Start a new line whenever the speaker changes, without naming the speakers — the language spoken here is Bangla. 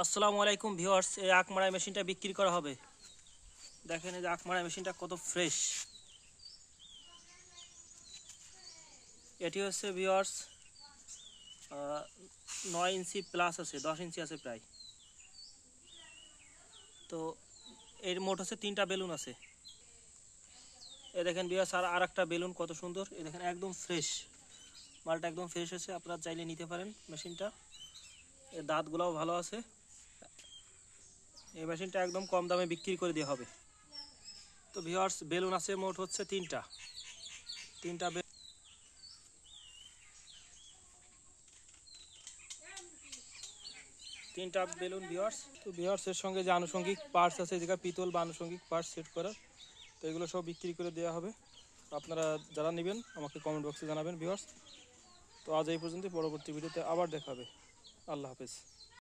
আসসালামু আলাইকুম ভিউয়ার্স, এই আখ মারাই মেশিনটা বিক্রি করা হবে। দেখেন এই যে আখ মারাই মেশিনটা কত ফ্রেশ। এটি হচ্ছে ভিউয়ার্স 9 ইঞ্চি প্লাস আছে, 10 ইঞ্চি আছে প্রায়। তো এর মোট হচ্ছে 3টা বেলুন আছে। এ দেখেন ভিউয়ার্স, আর একটা বেলুন কত সুন্দর। এ দেখেন একদম ফ্রেশ, মালটা একদম ফ্রেশ আছে। আপনারা চাইলে নিতে পারেন মেশিনটা। এর দাঁতগুলোও ভালো আছে। এই মেশিনটা একদম কম দামে বিক্রি করে দেওয়া হবে। তো ভিউয়ার্স, বেলুন আছে মোট হচ্ছে 3টা। 3টা বেলুন ভিউয়ার্স। তো ভিউয়ার্স, এর সঙ্গে যে আনুষঙ্গিক পার্টস আছে, যেটা পিতল বা আনুষঙ্গিক পার্টস সেট করার, তো এগুলো সব বিক্রি করে দেওয়া হবে। আপনারা যারা নেবেন আমাকে কমেন্ট বক্সে জানাবেন ভিউয়ার্স। তো আজ এই পর্যন্ত, পরবর্তী ভিডিওতে আবার দেখা হবে। আল্লাহ হাফেজ।